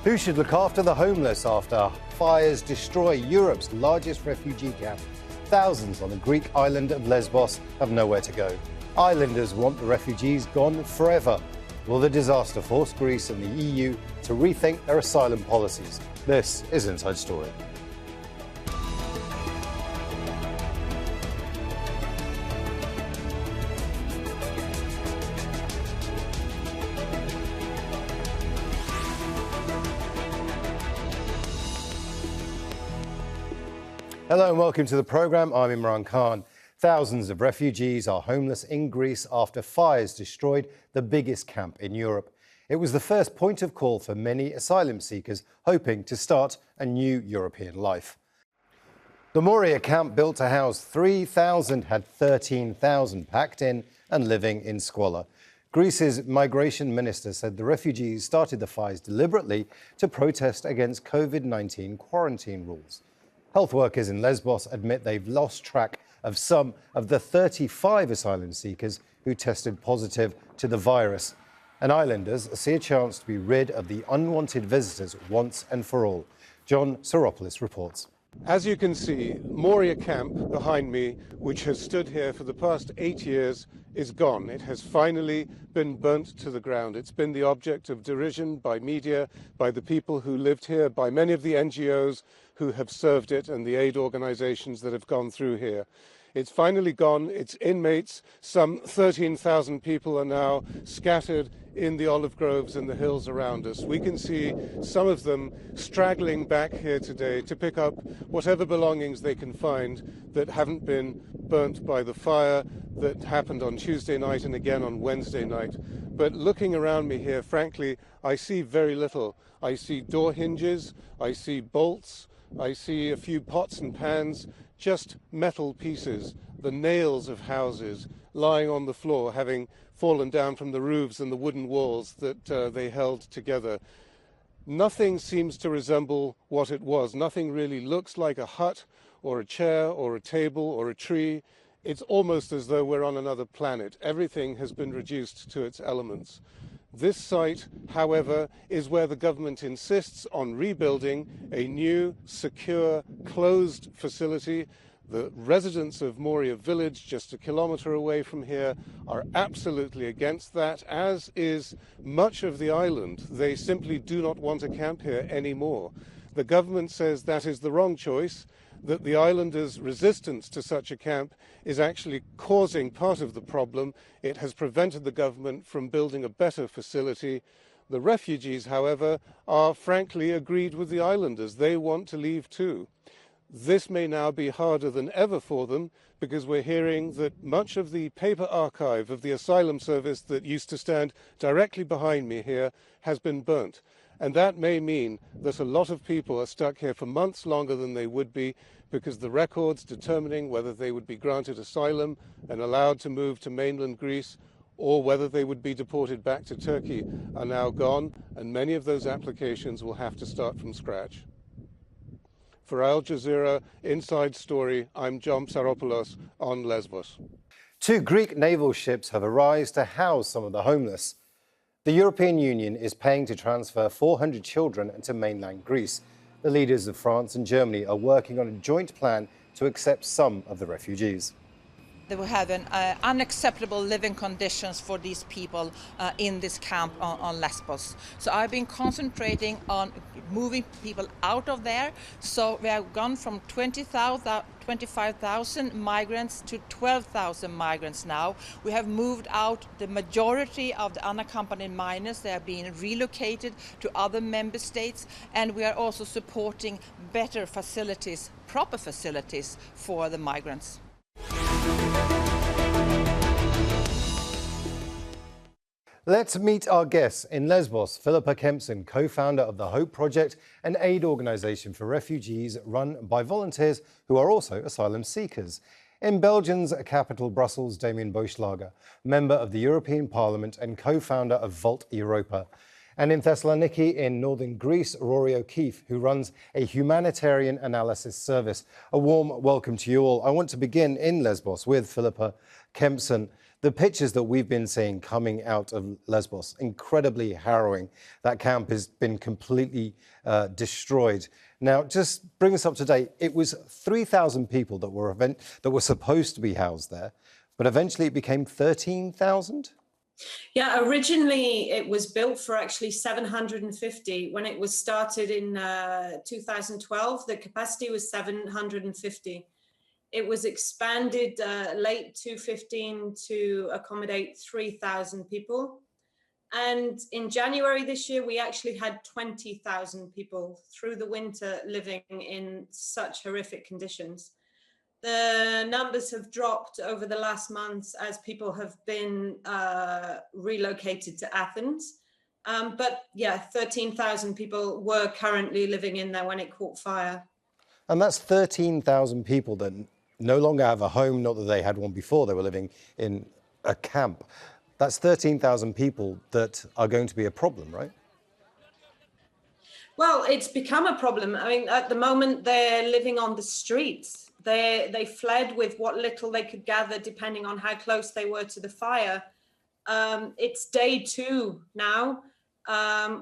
Who should look after the homeless after fires destroy Europe's largest refugee camp? Thousands on the Greek island of Lesbos have nowhere to go. Islanders want the refugees gone forever. Will the disaster force Greece and the EU to rethink their asylum policies? This is Inside Story. Hello and welcome to the programme. I'm Imran Khan. Thousands of refugees are homeless in Greece after fires destroyed the biggest camp in Europe. It was the first point of call for many asylum seekers hoping to start a new European life. The Moria camp, built to house 3,000, had 13,000 packed in and living in squalor. Greece's migration minister said the refugees started the fires deliberately to protest against COVID-19 quarantine rules. Health workers in Lesbos admit they've lost track of some of the 35 asylum seekers who tested positive to the virus. And islanders see a chance to be rid of the unwanted visitors once and for all. John Soropoulos reports. As you can see, Moria camp behind me, which has stood here for the past 8 years, is gone. It has finally been burnt to the ground. It's been the object of derision by media, by the people who lived here, by many of the NGOs who have served it and the aid organizations that have gone through here. It's finally gone. Its inmates, some 13,000 people, are now scattered in the olive groves and the hills around us. We can see some of them straggling back here today to pick up whatever belongings they can find that haven't been burnt by the fire that happened on Tuesday night and again on Wednesday night. But looking around me here, frankly, I see very little. I see door hinges, I see bolts, I see a few pots and pans, just metal pieces, the nails of houses lying on the floor, having fallen down from the roofs and the wooden walls that they held together. Nothing seems to resemble what it was. Nothing really looks like a hut or a chair or a table or a tree. It's almost as though we're on another planet. Everything has been reduced to its elements. This site, however, is where the government insists on rebuilding a new, secure, closed facility. The residents of Moria village, just a kilometre away from here, are absolutely against that, as is much of the island. They simply do not want a camp here anymore. The government says that is the wrong choice, that the islanders' resistance to such a camp is actually causing part of the problem. It has prevented the government from building a better facility. The refugees, however, are frankly agreed with the islanders. They want to leave too. This may now be harder than ever for them, because we're hearing that much of the paper archive of the asylum service that used to stand directly behind me here has been burnt. And that may mean that a lot of people are stuck here for months longer than they would be, because the records determining whether they would be granted asylum and allowed to move to mainland Greece or whether they would be deported back to Turkey are now gone, and many of those applications will have to start from scratch. For Al Jazeera Inside Story, I'm John Soropoulos on Lesbos. 2 Greek naval ships have arrived to house some of the homeless. The European Union is paying to transfer 400 children to mainland Greece. The leaders of France and Germany are working on a joint plan to accept some of the refugees. They will have unacceptable living conditions for these people in this camp on Lesbos. So I've been concentrating on moving people out of there. So we have gone from 25,000 migrants to 12,000 migrants now. We have moved out the majority of the unaccompanied minors. They are being relocated to other member states. And we are also supporting better facilities, proper facilities for the migrants. Let's meet our guests in Lesbos. Philippa Kempson, co-founder of the Hope Project, an aid organisation for refugees run by volunteers who are also asylum seekers. In Belgium's capital, Brussels, Damian Boeselager, member of the European Parliament and co-founder of Volt Europa. And in Thessaloniki, in northern Greece, Rory O'Keefe, who runs a humanitarian analysis service. A warm welcome to you all. I want to begin in Lesbos with Philippa Kempson. The pictures that we've been seeing coming out of Lesbos, incredibly harrowing. That camp has been completely destroyed. Now, just bring us up to date. It was 3,000 people that were supposed to be housed there, but eventually it became 13,000? Yeah, originally it was built for actually 750. When it was started in 2012, the capacity was 750. It was expanded late 2015 to accommodate 3,000 people. And in January this year, we actually had 20,000 people through the winter living in such horrific conditions. The numbers have dropped over the last months as people have been relocated to Athens. But yeah, 13,000 people were currently living in there when it caught fire. And that's 13,000 people that no longer have a home, not that they had one before, they were living in a camp. That's 13,000 people that are going to be a problem, right? Well, it's become a problem. I mean, at the moment, they're living on the streets. They fled with what little they could gather, depending on how close they were to the fire. It's day 2 now.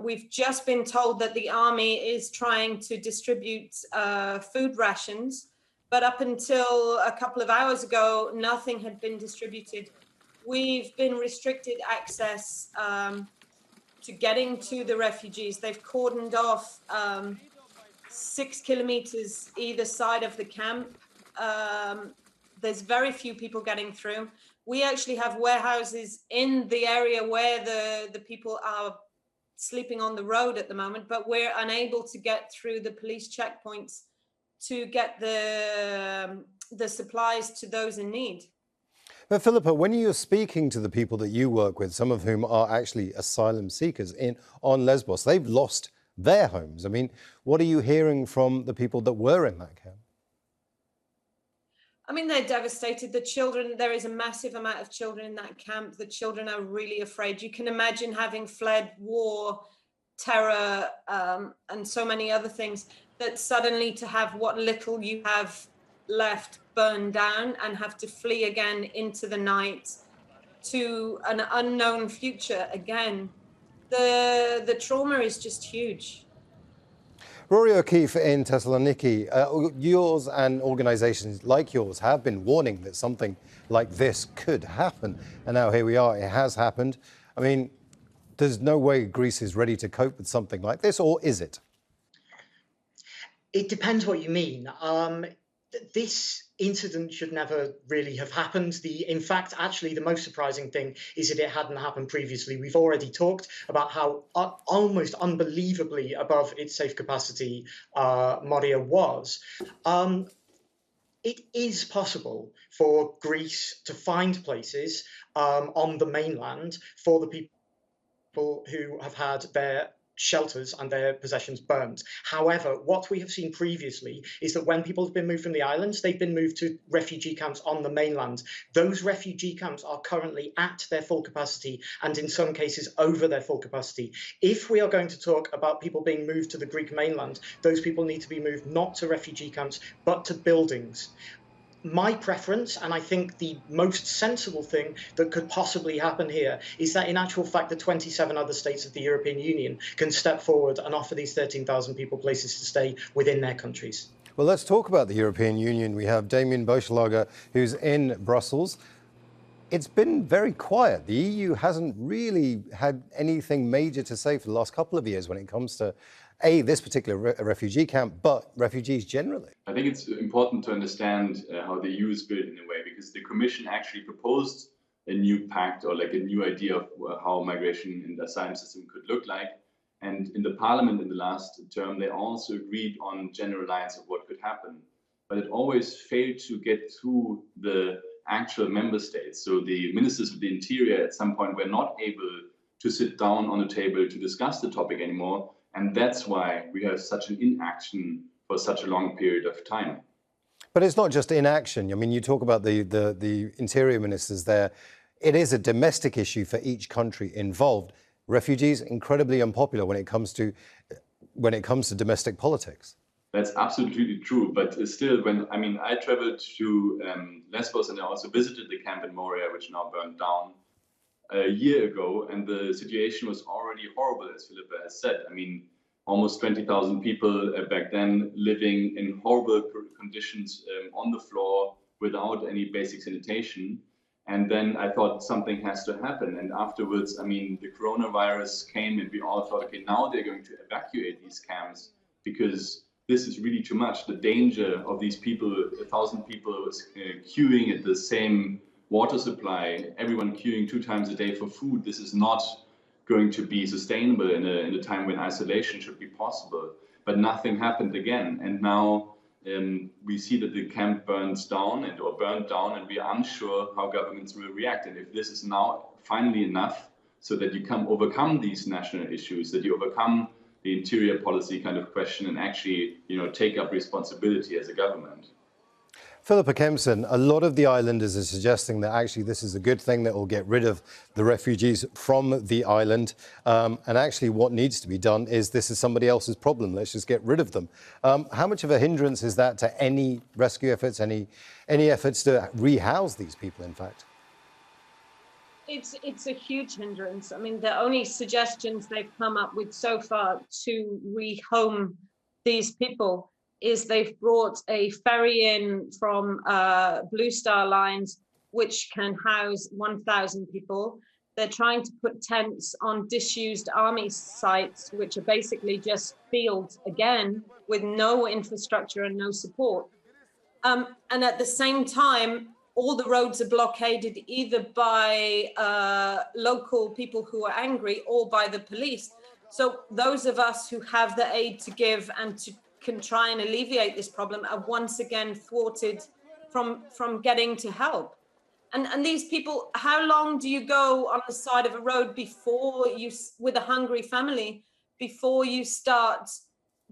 We've just been told that the army is trying to distribute food rations, but up until a couple of hours ago, nothing had been distributed. We've been restricted access to getting to the refugees. They've cordoned off 6 kilometers either side of the camp. There's very few people getting through. We actually have warehouses in the area where the people are sleeping on the road at the moment, but we're unable to get through the police checkpoints to get the supplies to those in need. But Philippa, when you're speaking to the people that you work with, some of whom are actually asylum seekers on Lesbos, they've lost their homes. I mean, what are you hearing from the people that were in that camp? I mean, they're devastated. The children, there is a massive amount of children in that camp. The children are really afraid. You can imagine having fled war, terror, and so many other things, that suddenly to have what little you have left burned down and have to flee again into the night to an unknown future again. The trauma is just huge. Rory O'Keefe in Thessaloniki, yours and organisations like yours have been warning that something like this could happen. And now here we are, it has happened. I mean, there's no way Greece is ready to cope with something like this, or is it? It depends what you mean. This incident should never really have happened. In fact, actually, the most surprising thing is that it hadn't happened previously. We've already talked about how almost unbelievably above its safe capacity Moria was. It is possible for Greece to find places on the mainland for the people who have had their shelters and their possessions burnt. However, what we have seen previously is that when people have been moved from the islands, they've been moved to refugee camps on the mainland. Those refugee camps are currently at their full capacity and in some cases over their full capacity. If we are going to talk about people being moved to the Greek mainland, those people need to be moved not to refugee camps, but to buildings. My preference, and I think the most sensible thing that could possibly happen here, is that in actual fact the 27 other states of the European Union can step forward and offer these 13,000 people places to stay within their countries. Well, let's talk about the European Union. We have Damian Boeselager, who's in Brussels. It's been very quiet. The EU hasn't really had anything major to say for the last couple of years when it comes to this particular refugee camp, but refugees generally. I think it's important to understand how the EU is built in a way, because the Commission actually proposed a new pact or like a new idea of how migration and the asylum system could look like. And in the Parliament in the last term, they also agreed on general lines of what could happen. But it always failed to get through the actual member states. So the ministers of the interior at some point were not able to sit down on a table to discuss the topic anymore. And that's why we have such an inaction for such a long period of time. But it's not just inaction. I mean, you talk about the interior ministers there. It is a domestic issue for each country involved. Refugees, incredibly unpopular when it comes to domestic politics. That's absolutely true. But still, I traveled to Lesbos, and I also visited the camp in Moria, which now burned down a year ago, and the situation was already horrible, as Philippa has said. I mean, almost 20,000 people back then living in horrible conditions on the floor without any basic sanitation. And then I thought something has to happen. And afterwards, I mean, the coronavirus came and we all thought, okay, now they're going to evacuate these camps because this is really too much. The danger of these people, 1,000 people queuing at the same water supply, everyone queuing 2 times a day for food. This is not going to be sustainable in a time when isolation should be possible. But nothing happened again. And now we see that the camp burns down or burned down, and we are unsure how governments will react. And if this is now finally enough so that you can overcome these national issues, that you overcome the interior policy kind of question and actually, take up responsibility as a government. Philippa Kempson, a lot of the islanders are suggesting that actually this is a good thing that will get rid of the refugees from the island. And actually what needs to be done is this is somebody else's problem. Let's just get rid of them. How much of a hindrance is that to any rescue efforts, any efforts to rehouse these people, in fact? It's a huge hindrance. I mean, the only suggestions they've come up with so far to rehome these people is they've brought a ferry in from Blue Star Lines, which can house 1,000 people. They're trying to put tents on disused army sites, which are basically just fields again, with no infrastructure and no support. And at the same time, all the roads are blockaded either by local people who are angry or by the police. So those of us who have the aid to give and can try and alleviate this problem are once again thwarted from getting to help. And these people, how long do you go on the side of a road before you, with a hungry family, before you start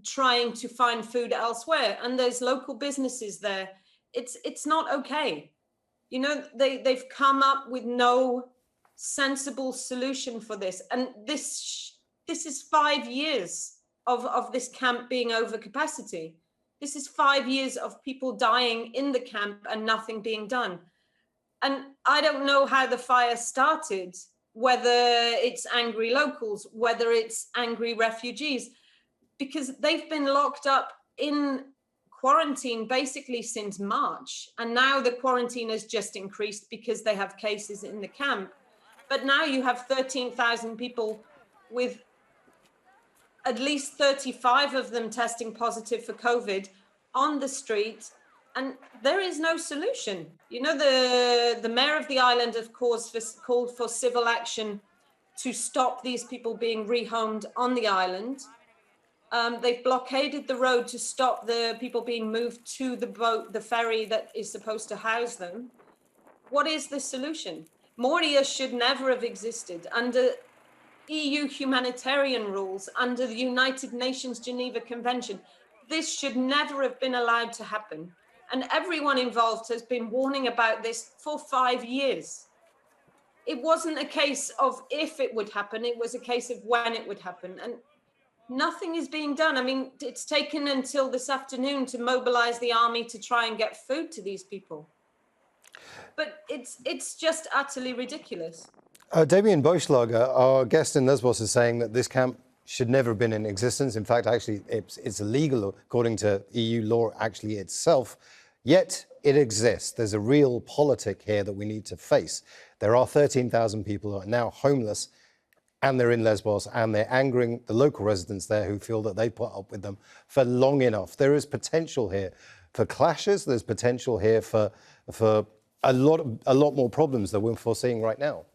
trying to find food elsewhere? And there's local businesses there. It's not okay. They've come up with no sensible solution for this. And this is 5 years of this camp being over capacity. This is 5 years of people dying in the camp and nothing being done. And I don't know how the fire started, whether it's angry locals, whether it's angry refugees, because they've been locked up in quarantine basically since March. And now the quarantine has just increased because they have cases in the camp. But now you have 13,000 people with at least 35 of them testing positive for COVID on the street, and there is no solution. The mayor of the island, of course, called for civil action to stop these people being rehomed on the island. They've blockaded the road to stop the people being moved to the boat, the ferry that is supposed to house them. What is the solution? Moria should never have existed. Under EU humanitarian rules, under the United Nations Geneva Convention, this should never have been allowed to happen. And everyone involved has been warning about this for 5 years. It wasn't a case of if it would happen, it was a case of when it would happen. And nothing is being done. I mean, it's taken until this afternoon to mobilize the army to try and get food to these people. But it's just utterly ridiculous. Damian Boeselager, our guest in Lesbos, is saying that this camp should never have been in existence. In fact, actually, it's illegal according to EU law actually itself. Yet it exists. There's a real politic here that we need to face. There are 13,000 people who are now homeless, and they're in Lesbos, and they're angering the local residents there who feel that they put up with them for long enough. There is potential here for clashes. There's potential here for a lot more problems than we're foreseeing right now.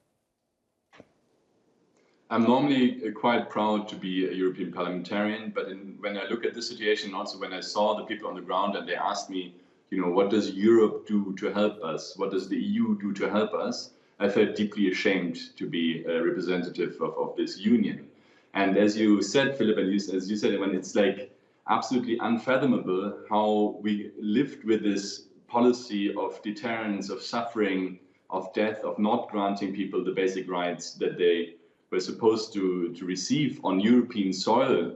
I'm normally quite proud to be a European parliamentarian, but when I look at this situation, also when I saw the people on the ground and they asked me, what does Europe do to help us? What does the EU do to help us? I felt deeply ashamed to be a representative of this union. And as you said, Philippa, as you said, when it's like absolutely unfathomable how we lived with this policy of deterrence, of suffering, of death, of not granting people the basic rights that they were supposed to receive on European soil.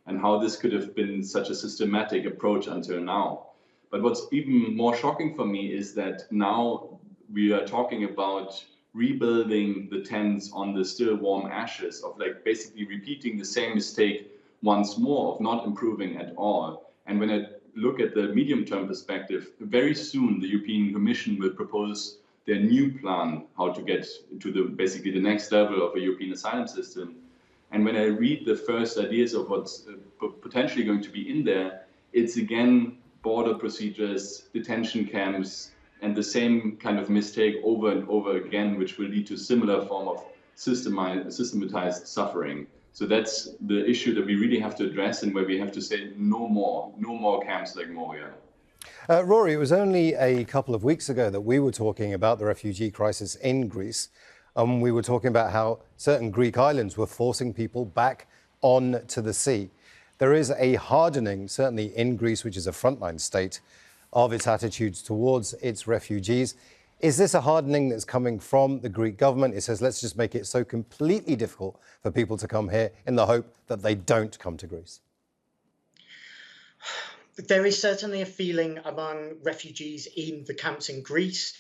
and how this could have been such a systematic approach until now. But what's even more shocking for me is that now we are talking about rebuilding the tents on the still warm ashes, of like basically repeating the same mistake once more, of not improving at all. And when I look at the medium-term perspective, very soon the European Commission will propose their new plan, how to get to the basically the next level of a European asylum system. And when I read the first ideas of what's potentially going to be in there, it's again border procedures, detention camps, and the same kind of mistake over and over again, which will lead to similar form of systematized suffering. So that's the issue that we really have to address, and where we have to say no more camps like Moria. Rory, it was only a couple of weeks ago that we were talking about the refugee crisis in Greece. We were talking about how certain Greek islands were forcing people back on to the sea. There is a hardening, certainly in Greece, which is a frontline state, of its attitudes towards its refugees. Is this a hardening that's coming from the Greek government? It says, let's just make it so completely difficult for people to come here in the hope that they don't come to Greece. There is certainly a feeling among refugees in the camps in Greece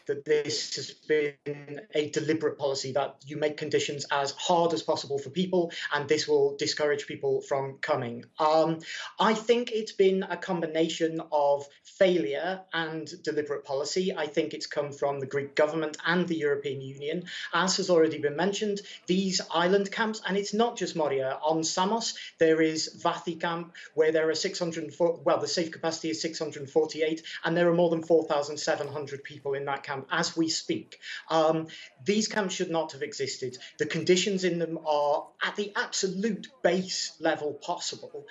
that this has been a deliberate policy, that you make conditions as hard as possible for people, and this will discourage people from coming. I think it's been a combination of failure and deliberate policy. I think it's come from the Greek government and the European Union. As has already been mentioned, these island camps, and it's not just Moria. On Samos, there is Vathi camp, where there are 604, well, the safe capacity is 648, and there are more than 4,700 people in that camp as we speak. These camps should not have existed. The conditions in them are at the absolute base level possible.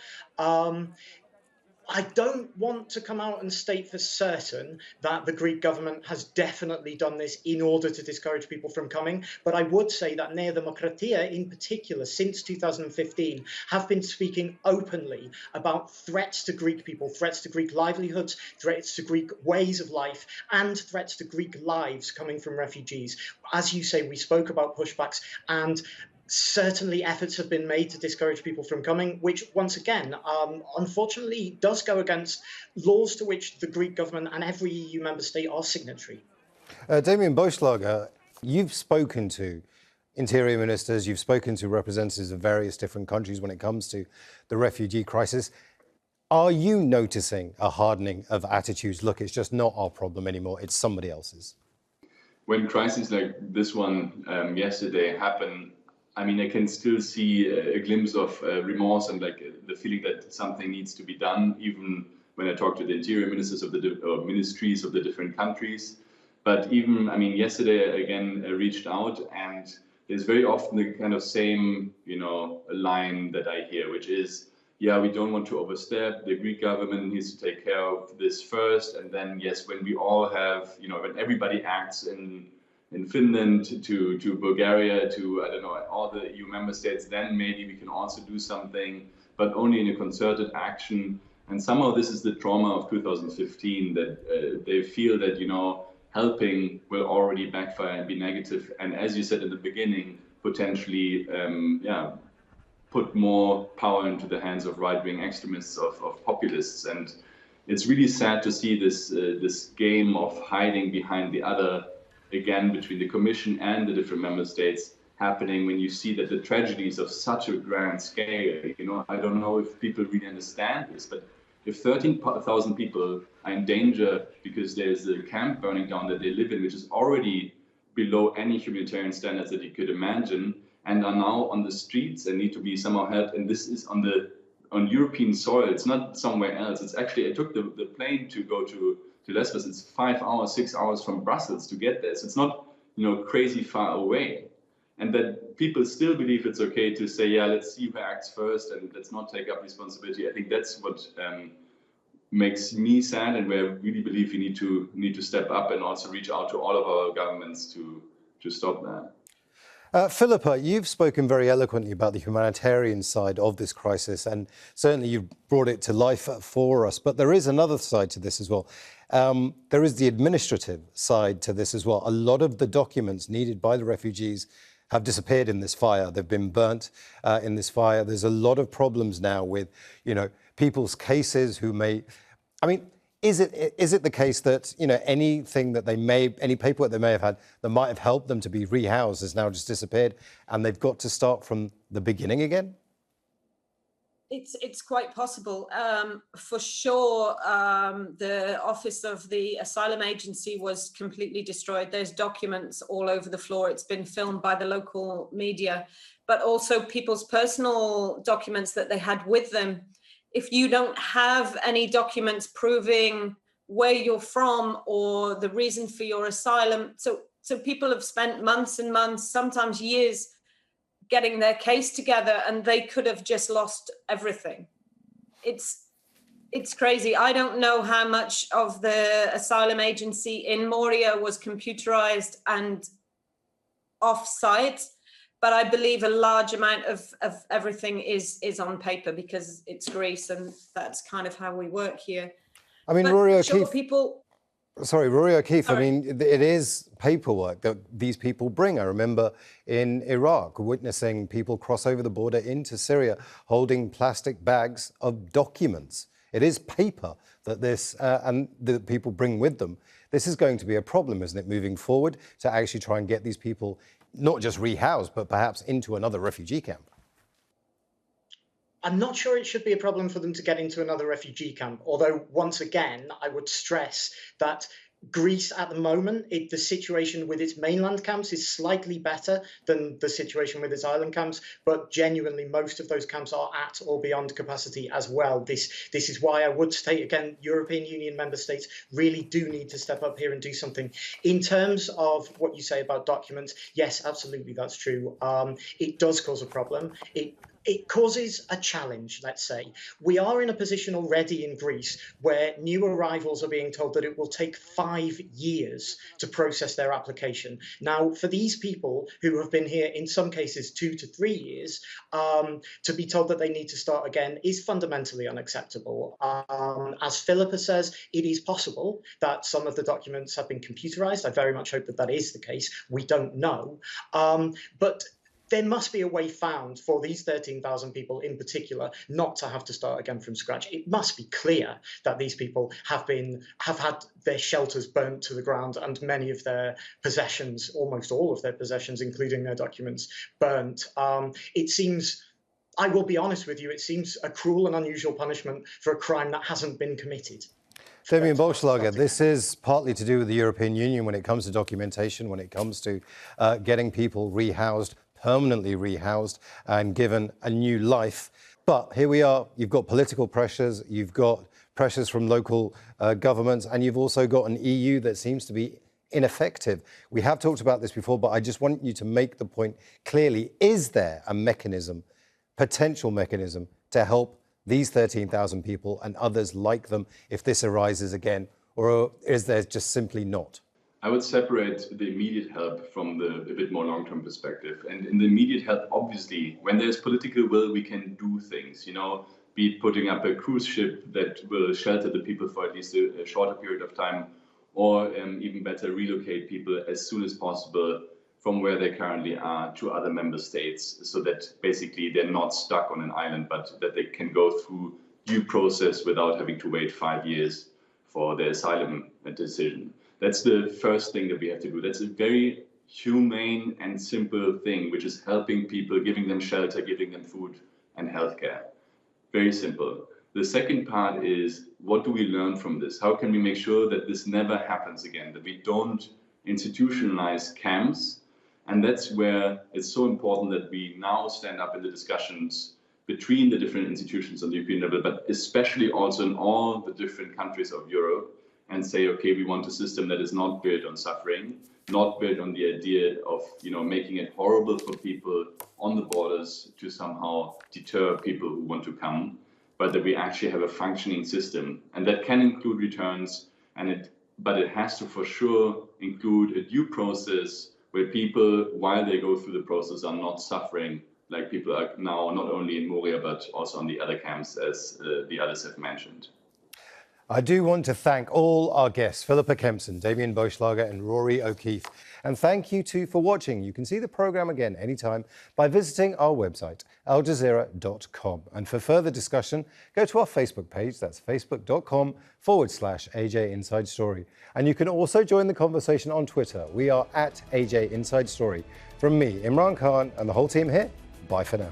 I don't want to come out and state for certain that the Greek government has definitely done this in order to discourage people from coming, but I would say that Nea Demokratia in particular, since 2015, have been speaking openly about threats to Greek people, threats to Greek livelihoods, threats to Greek ways of life, and threats to Greek lives coming from refugees. As you say, we spoke about pushbacks, and certainly efforts have been made to discourage people from coming, which once again, unfortunately, does go against laws to which the Greek government and every EU member state are signatory. Damian, Boeselager, you've spoken to interior ministers, you've spoken to representatives of various different countries when it comes to the refugee crisis. Are you noticing a hardening of attitudes? Look, it's just not our problem anymore, it's somebody else's. When crises like this one yesterday happen, I mean, I can still see a glimpse of remorse and like the feeling that something needs to be done, even when I talk to the interior ministers of the ministries of the different countries. But even, I mean, yesterday, again, I reached out, and there's very often the kind of same, line that I hear, which is, yeah, we don't want to overstep. The Greek government needs to take care of this first. And then, yes, when we all have, when everybody acts in Finland to Bulgaria to, I don't know, all the EU member states, then maybe we can also do something, but only in a concerted action. And somehow this is the trauma of 2015, that they feel that, helping will already backfire and be negative. And as you said in the beginning, potentially, put more power into the hands of right-wing extremists, of populists. And it's really sad to see this game of hiding behind the other, again, between the Commission and the different member states happening, when you see that the tragedies of such a grand scale, I don't know if people really understand this, but if 13,000 people are in danger because there's a camp burning down that they live in, which is already below any humanitarian standards that you could imagine, and are now on the streets and need to be somehow helped, and this is on European soil, it's not somewhere else. It's actually, I took the plane to go to Lesbos. It's 5 hours, 6 hours from Brussels to get there. So it's not, crazy far away. And that people still believe it's okay to say, yeah, let's see who acts first and let's not take up responsibility. I think that's what makes me sad, and where I really believe we need to step up and also reach out to all of our governments to stop that. Philippa, you've spoken very eloquently about the humanitarian side of this crisis, and certainly you've brought it to life for us. But there is another side to this as well. There is the administrative side to this as well. A lot of the documents needed by the refugees have disappeared in this fire. They've been burnt in this fire. There's a lot of problems now with, people's cases who may, is it the case that, anything that any paperwork they may have had that might have helped them to be rehoused has now just disappeared and they've got to start from the beginning again? It's quite possible. For sure, the office of the asylum agency was completely destroyed. There's documents all over the floor. It's been filmed by the local media, but also people's personal documents that they had with them. If you don't have any documents proving where you're from or the reason for your asylum, so people have spent months and months, sometimes years, getting their case together, and they could have just lost everything. It's crazy. I don't know how much of the asylum agency in Moria was computerized and off-site, but I believe a large amount of everything is on paper because it's Greece, and that's kind of how we work here. Rory O'Keefe. Rory O'Keefe, it is paperwork that these people bring. I remember in Iraq witnessing people cross over the border into Syria holding plastic bags of documents. It is paper that and the people bring with them. This is going to be a problem, isn't it, moving forward, to actually try and get these people not just rehoused, but perhaps into another refugee camp? I'm not sure it should be a problem for them to get into another refugee camp, although once again, I would stress that Greece at the moment, the situation with its mainland camps is slightly better than the situation with its island camps, but genuinely most of those camps are at or beyond capacity as well. This is why I would state again, European Union member states really do need to step up here and do something. In terms of what you say about documents, yes, absolutely, that's true. It does cause a problem. It causes a challenge, let's say. We are in a position already in Greece where new arrivals are being told that it will take 5 years to process their application. Now, for these people who have been here, in some cases 2 to 3 years, to be told that they need to start again is fundamentally unacceptable. As Philippa says, it is possible that some of the documents have been computerized. I very much hope that that is the case. We don't know. But there must be a way found for these 13,000 people in particular not to have to start again from scratch. It must be clear that these people have had their shelters burnt to the ground and many of their possessions, almost all of their possessions, including their documents, burnt. It seems, I will be honest with you, it seems a cruel and unusual punishment for a crime that hasn't been committed. Damian Boeselager, this is partly to do with the European Union when it comes to documentation, when it comes to getting people rehoused, permanently rehoused and given a new life. But here we are, you've got political pressures, you've got pressures from local governments, and you've also got an EU that seems to be ineffective. We have talked about this before, but I just want you to make the point clearly. Is there a mechanism, potential mechanism, to help these 13,000 people and others like them if this arises again, or is there just simply not? I would separate the immediate help from the a bit more long-term perspective. And in the immediate help, obviously, when there's political will, we can do things, be it putting up a cruise ship that will shelter the people for at least a shorter period of time, or even better, relocate people as soon as possible from where they currently are to other member states, so that basically they're not stuck on an island, but that they can go through due process without having to wait 5 years for their asylum decision. That's the first thing that we have to do. That's a very humane and simple thing, which is helping people, giving them shelter, giving them food and healthcare. Very simple. The second part is, what do we learn from this? How can we make sure that this never happens again, that we don't institutionalize camps? And that's where it's so important that we now stand up in the discussions between the different institutions on the European level, but especially also in all the different countries of Europe, and say, okay, we want a system that is not built on suffering, not built on the idea of, making it horrible for people on the borders to somehow deter people who want to come, but that we actually have a functioning system. And that can include returns, but it has to for sure include a due process where people, while they go through the process, are not suffering like people are now, not only in Moria, but also on the other camps, as the others have mentioned. I do want to thank all our guests, Philippa Kempson, Damian, Boeselager and Rory O'Keefe. And thank you too for watching. You can see the programme again anytime by visiting our website, aljazeera.com. And for further discussion, go to our Facebook page. That's facebook.com/AJ Inside Story. And you can also join the conversation on Twitter. We are at AJ Inside Story. From me, Imran Khan, and the whole team here, bye for now.